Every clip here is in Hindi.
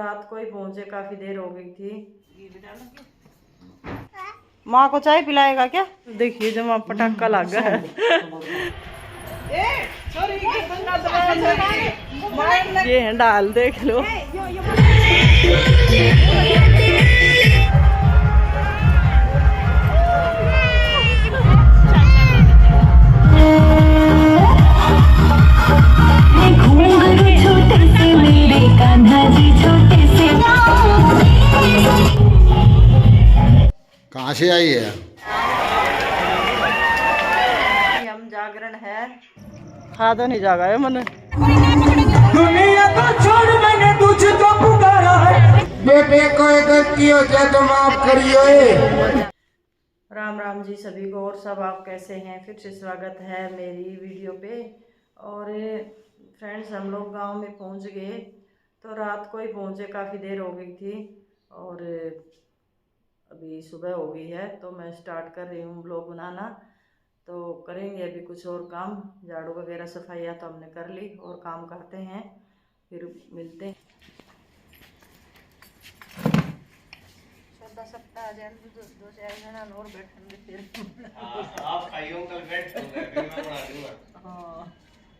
रात को ही पहुंचे, काफी देर हो गई थी। माँ को चाय पिलाएगा क्या? देखिए जमा पटाखा लग गया है। ये है डाल, देख लो। कहाँ से आई है? हम जागरण है, खादा नहीं जागा है मन। दुनिया को छोड़ मैंने तुझे तो पुकारा है। बेटे कोई गलती हो जाए तो माफ करियो। राम राम जी सभी को, और सब आप कैसे हैं? फिर से स्वागत है मेरी वीडियो पे। और फ्रेंड्स, हम लोग गांव में पहुंच गए, तो रात को ही पहुंचे, काफ़ी देर हो गई थी और अभी सुबह हो गई है। तो मैं स्टार्ट कर रही हूँ ब्लॉग बनाना। तो करेंगे अभी कुछ और काम, झाड़ू वगैरह सफाइयाँ तो हमने कर ली, और काम करते हैं, फिर मिलते हैं। और बैठेंगे फिर। आप खाइयो, कल बैठ दूंगा, फिर मैं बना दूंगा। हाँ,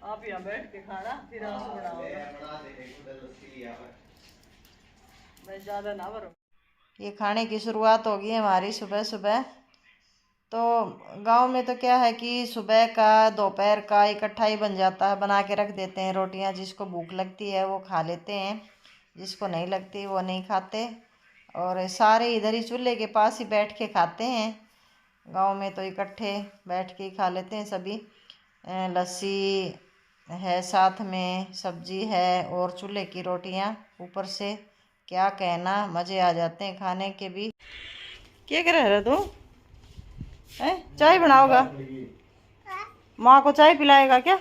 आप यहाँ बैठ के खाना, फिर आंसू बनाओगे। मैं ज़्यादा ना भरो। ये खाने की शुरुआत होगी हमारी सुबह सुबह। तो गांव में तो क्या है कि सुबह का दोपहर का इकट्ठा ही बन जाता है, बना के रख देते हैं रोटियां। जिसको भूख लगती है वो खा लेते हैं, जिसको नहीं लगती वो नहीं खाते। और सारे इधर ही चूल्हे के पास ही बैठ के खाते हैं। गांव में तो इकट्ठे बैठ के ही खा लेते हैं सभी। लस्सी है, साथ में सब्जी है, और चूल्हे की रोटियां ऊपर से, क्या कहना, मज़े आ जाते हैं खाने के भी। क्या कर रहा तू? चाय बनाओगा? माँ को चाय पिलाएगा क्या?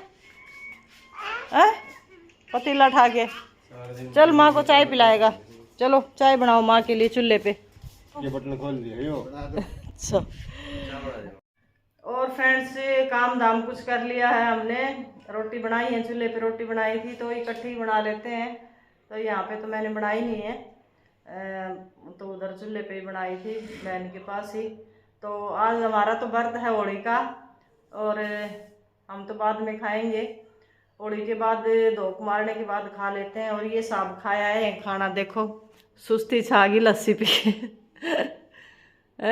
पतीला उठा के चल, माँ को चाय पिलाएगा। चलो चाय बनाओ माँ के लिए चूल्हे पे। ये बटन खोल दिया यो। अच्छा। और फ्रेंड्स, काम धाम कुछ कर लिया है हमने। रोटी बनाई है, चूल्हे पे रोटी बनाई थी, तो इकट्ठी बना लेते हैं। तो यहाँ पे तो मैंने बनाई नहीं है, तो उधर चूल्हे पे ही बनाई थी बहन के पास ही। तो आज हमारा तो व्रत है होली का, और हम तो बाद में खाएंगे। होली के बाद, धोख मारने के बाद खा लेते हैं। और ये सब खाया है खाना, देखो सुस्ती छा गई लस्सी पी के।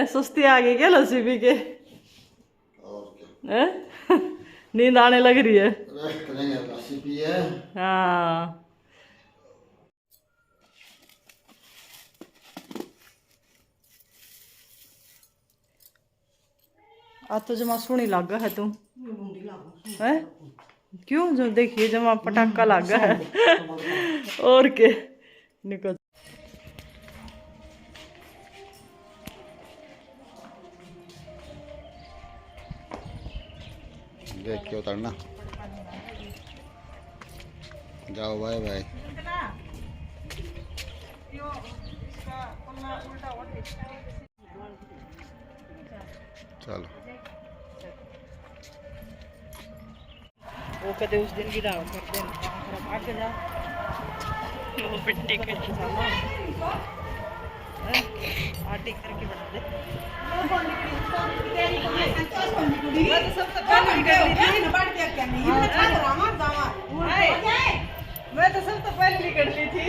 सुस्ती आ गई क्या लस्सी पी के? नींद आने लग रही है। रेस्ट करेंगे, लस्सी पिए। हाँ, आज तो जमा सोनी लग गया है तू है। क्यों? जो देखिए जमा पटाखा लग गया है। और के निकल। देख के उतरना। जाओ, बाय बाय। चलो, वो कदे उस दिन की दावत करते हैं। आके जा वो पिट्टी के आटी करके बना दे। मैं तो सब तो पहले निकल ली थी।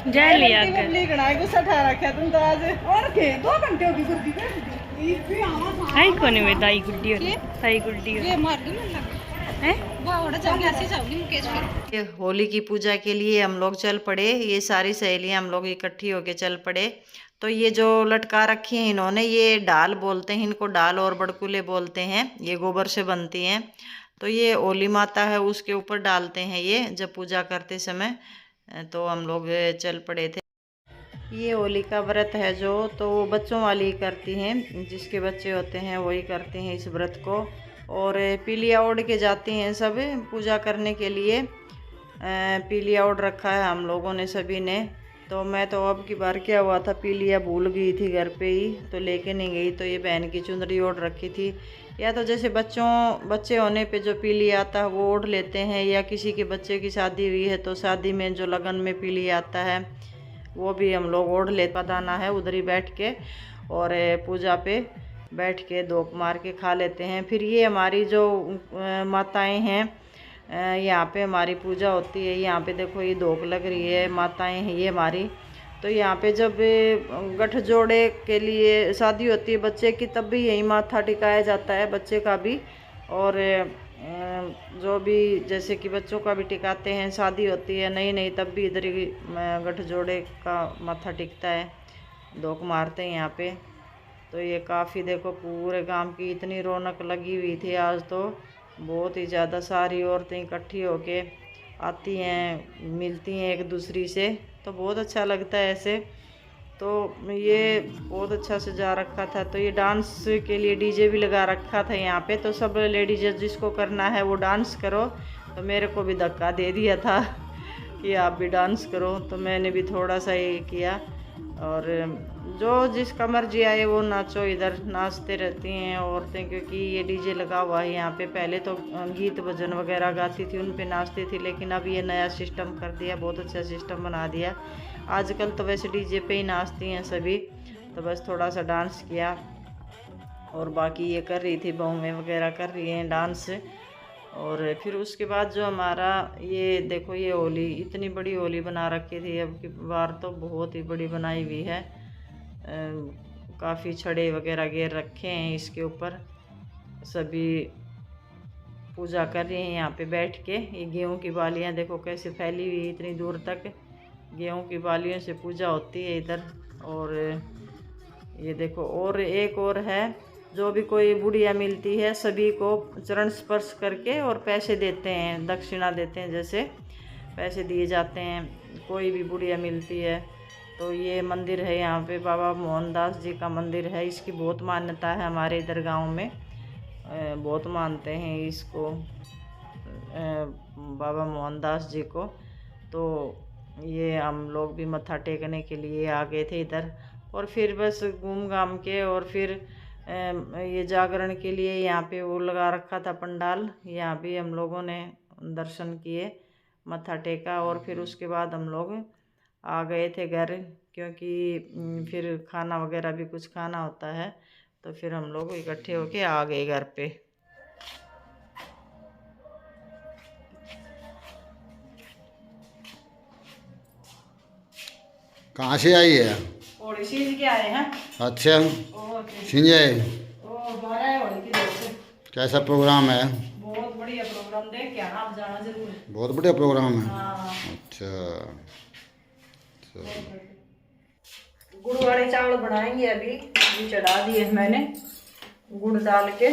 जय लिया कर गुस्सा ठा रखा तुम तो आज। और के 2 घंटे होगी सर्दी आई कोने में दाई गुड्डी ये मार दूं हैं वो ओड़ा जाके ऐसे जाऊंगी मुकेश पे। होली की पूजा के लिए हम लोग चल पड़े। ये सारी सहेलियां हम लोग इकट्ठी होके चल पड़े। तो ये जो लटका रखी हैं इन्होंने, ये डाल बोलते हैं इनको, डाल और बड़कुले बोलते हैं। ये गोबर से बनती हैं। तो ये ओली माता है, उसके ऊपर डालते हैं ये जब पूजा करते समय। तो हम लोग चल पड़े थे। ये होली का व्रत है जो, तो वो बच्चों वाली करती हैं, जिसके बच्चे होते हैं वही करते हैं इस व्रत को। और पीलिया ओढ़ के जाती हैं सब पूजा करने के लिए। पीलिया ओढ़ रखा है हम लोगों ने सभी ने। तो मैं तो अब की बार क्या हुआ था, पीलिया भूल गई थी घर पे ही, तो लेके नहीं गई। तो ये बहन की चुनरी ओढ़ रखी थी। या तो जैसे बच्चे होने पे जो पीलिया आता है वो ओढ़ लेते हैं, या किसी के बच्चे की शादी हुई है तो शादी में जो लगन में पीलिया आता है वो भी हम लोग ओढ़ ले। पदाना है उधर ही बैठ के और पूजा पे बैठ के धोक मार के खा लेते हैं। फिर ये हमारी जो माताएं हैं, यहाँ पे हमारी पूजा होती है। यहाँ पे देखो ये धोक लग रही है, माताएं हैं ये हमारी। तो यहाँ पे जब गठजोड़े के लिए शादी होती है बच्चे की, तब भी यही माथा टिकाया जाता है बच्चे का भी। और जो भी जैसे कि बच्चों का भी टिकाते हैं, शादी होती है नई नई, तब भी इधर ही गठजोड़े का माथा टिकता है, धोक मारते हैं यहाँ पे। तो ये काफ़ी देखो पूरे गांव की इतनी रौनक लगी हुई थी आज, तो बहुत ही ज़्यादा सारी औरतें इकट्ठी होके आती हैं, मिलती हैं एक दूसरी से, तो बहुत अच्छा लगता है ऐसे। तो ये बहुत अच्छा सजा रखा था। तो ये डांस के लिए डीजे भी लगा रखा था यहाँ पे। तो सब लेडीज जिसको करना है वो डांस करो। तो मेरे को भी धक्का दे दिया था कि आप भी डांस करो, तो मैंने भी थोड़ा सा ये किया। और जो जिसका मर्जी आए वो नाचो, इधर नाचते रहती हैं औरतें, क्योंकि ये डीजे लगा हुआ है यहाँ पे। पहले तो गीत भजन वगैरह गाती थी, उन पे नाचती थी, लेकिन अब ये नया सिस्टम कर दिया, बहुत अच्छा सिस्टम बना दिया। आजकल तो वैसे डीजे पे ही नाचती हैं सभी। तो बस थोड़ा सा डांस किया, और बाकी ये कर रही थी बहुएं वगैरह कर रही हैं डांस। और फिर उसके बाद जो हमारा ये देखो, ये होली इतनी बड़ी होली बना रखी थी, अब की बार तो बहुत ही बड़ी बनाई हुई है। काफ़ी छड़े वगैरह घेर रखे हैं इसके ऊपर, सभी पूजा कर रहे हैं यहाँ पे बैठ के। ये गेहूं की बालियाँ देखो कैसे फैली हुई इतनी दूर तक, गेहूं की बालियों से पूजा होती है इधर। और ये देखो, और एक और है, जो भी कोई बुढ़िया मिलती है सभी को चरण स्पर्श करके और पैसे देते हैं, दक्षिणा देते हैं, जैसे पैसे दिए जाते हैं कोई भी बुढ़िया मिलती है। तो ये मंदिर है यहाँ पे, बाबा मोहनदास जी का मंदिर है। इसकी बहुत मान्यता है हमारे इधर गांव में, बहुत मानते हैं इसको, बाबा मोहनदास जी को। तो ये हम लोग भी मत्था टेकने के लिए आ गए थे इधर। और फिर बस घूम घाम के, और फिर ये जागरण के लिए यहाँ पे वो लगा रखा था पंडाल, यहाँ भी हम लोगों ने दर्शन किए, मत्था टेका। और फिर उसके बाद हम लोग आ गए थे घर, क्योंकि फिर खाना वगैरह भी कुछ खाना होता है। तो फिर हम लोग इकट्ठे होके आ गए घर पे। कहाँ से आई है? होली सीज के आए हैं। अच्छा, सिंजय, होली की कैसा प्रोग्राम है? बहुत बढ़िया प्रोग्राम, देख के आना, आप जाना जरूर। बहुत बढ़िया प्रोग्राम है। हाँ। अच्छा, गुड़ वाले चावल बनाएंगे, अभी चढ़ा दिए मैंने गुड़ डाल के।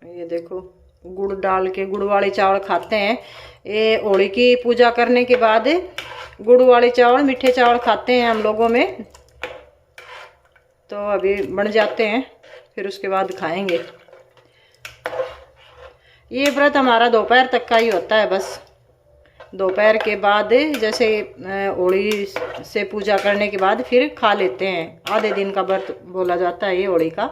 ये देखो गुड़ डाल के गुड़ वाले चावल खाते हैं। ये होली की पूजा करने के बाद गुड़ वाले चावल, मीठे चावल खाते हैं हम लोगों में। तो अभी बन जाते हैं, फिर उसके बाद खाएंगे। ये व्रत हमारा दोपहर तक का ही होता है, बस दोपहर के बाद जैसे होली से पूजा करने के बाद फिर खा लेते हैं। आधे दिन का व्रत बोला जाता है ये होली का।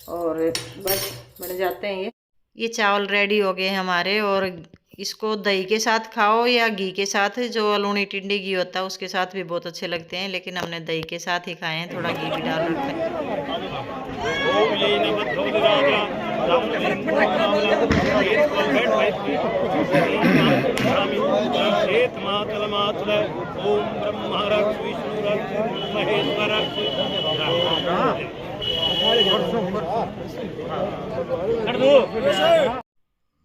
और बस बन जाते हैं ये चावल रेडी हो गए हमारे। और इसको दही के साथ खाओ या घी के साथ, जो लूनी टिंडी घी होता है उसके साथ भी बहुत अच्छे लगते हैं, लेकिन हमने दही के साथ ही खाए हैं, थोड़ा घी भी डाल रखा है।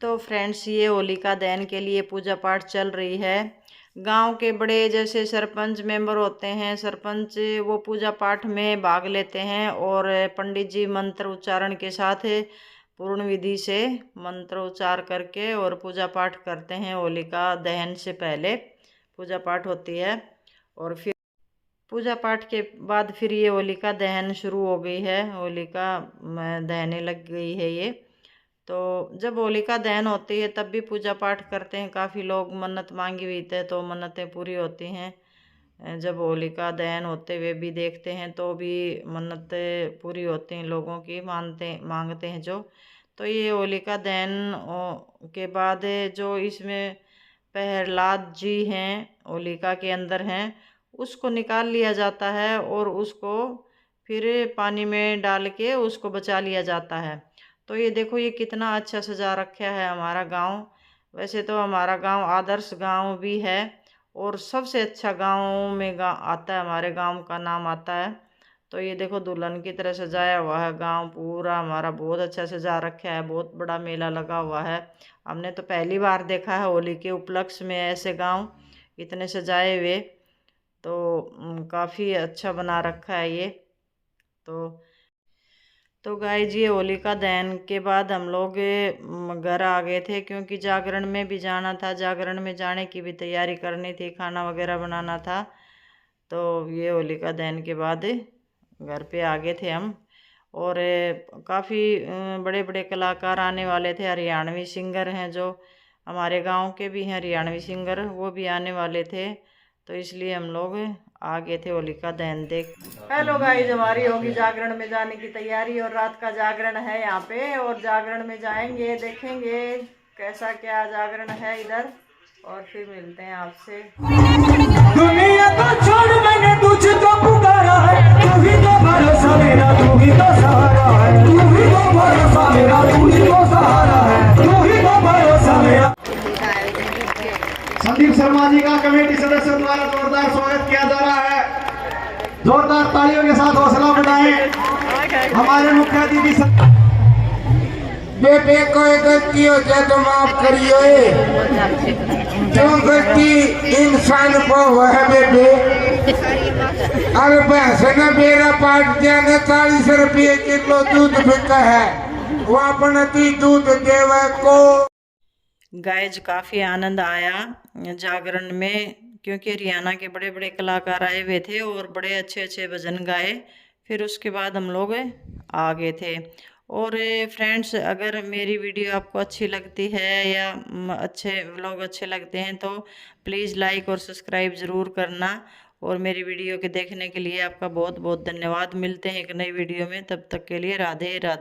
तो फ्रेंड्स, ये होलिका दहन के लिए पूजा पाठ चल रही है। गांव के बड़े जैसे सरपंच मेंबर होते हैं, सरपंच वो पूजा पाठ में भाग लेते हैं, और पंडित जी मंत्र उच्चारण के साथ पूर्ण विधि से मंत्रोच्चार करके और पूजा पाठ करते हैं। होलिका दहन से पहले पूजा पाठ होती है और फिर पूजा पाठ के बाद फिर ये होलिका दहन शुरू हो गई है। होलिका दहने लग गई है ये। तो जब होलिका दहन होती है तब भी पूजा पाठ करते हैं। काफ़ी लोग मन्नत मांगी हुई थे तो मन्नतें पूरी होती हैं। जब होलिका दहन होते हुए भी देखते हैं तो भी मन्नतें पूरी होती हैं लोगों की, मांगते हैं जो। तो ये होलिका दहन के बाद जो इसमें प्रहलाद जी हैं होलिका के अंदर हैं, उसको निकाल लिया जाता है और उसको फिर पानी में डाल के उसको बचा लिया जाता है। तो ये देखो ये कितना अच्छा सजा रखा है हमारा गांव। वैसे तो हमारा गांव आदर्श गांव भी है और सबसे अच्छा गांव में आता है, हमारे गांव का नाम आता है। तो ये देखो दुल्हन की तरह सजाया हुआ है गांव पूरा हमारा, बहुत अच्छा सजा रखा है। बहुत बड़ा मेला लगा हुआ है। हमने तो पहली बार देखा है होली के उपलक्ष्य में ऐसे गांव इतने सजाए हुए। तो काफ़ी अच्छा बना रखा है ये। तो गाइस ये होलिका दहन के बाद हम लोग घर आ गए थे क्योंकि जागरण में भी जाना था। जागरण में जाने की भी तैयारी करनी थी, खाना वगैरह बनाना था। तो ये होलिका दहन के बाद घर पे आ गए थे हम। और काफ़ी बड़े बड़े कलाकार आने वाले थे। हरियाणवी सिंगर हैं जो हमारे गांव के भी हैं, हरियाणवी सिंगर, वो भी आने वाले थे। तो इसलिए हम लोग आ गए थे होलिका दहन देख। हेलो गाइस, हमारी होगी जागरण में जाने की तैयारी और रात का जागरण है यहाँ पे। और जागरण में जाएंगे, देखेंगे कैसा क्या जागरण है इधर और फिर मिलते हैं आपसे। दुनिया को छोड़ मैंने तुझको पुकारा है, तू ही तो भरोसा मेरा, तू ही तो सहारा है, तू ही तो भरोसा मेरा, तू ही तो सहारा है, तू ही तो भरोसा मेरा। संदीप शर्मा जी का कमेटी सदस्यों द्वारा जोरदार स्वागत किया जा रहा है। जोरदार तालियों के साथ हौसला बढ़ाएं। हमारे मुख्य अतिथि बेटे कोई गलती हो जाए तो माफ करियो। जो गलती इंसान को वह बेटे अरे बहस न मेरा पाठ दिया 40 रुपये किलो दूध बिका है, वो अपना दूध देवे को। गाइज काफ़ी आनंद आया जागरण में क्योंकि हरियाणा के बड़े बड़े कलाकार आए हुए थे और बड़े अच्छे अच्छे भजन गाए। फिर उसके बाद हम लोग आ गए थे। और फ्रेंड्स, अगर मेरी वीडियो आपको अच्छी लगती है या अच्छे व्लॉग अच्छे लगते हैं तो प्लीज़ लाइक और सब्सक्राइब ज़रूर करना। और मेरी वीडियो के देखने के लिए आपका बहुत बहुत धन्यवाद। मिलते हैं एक नई वीडियो में, तब तक के लिए राधे राधे।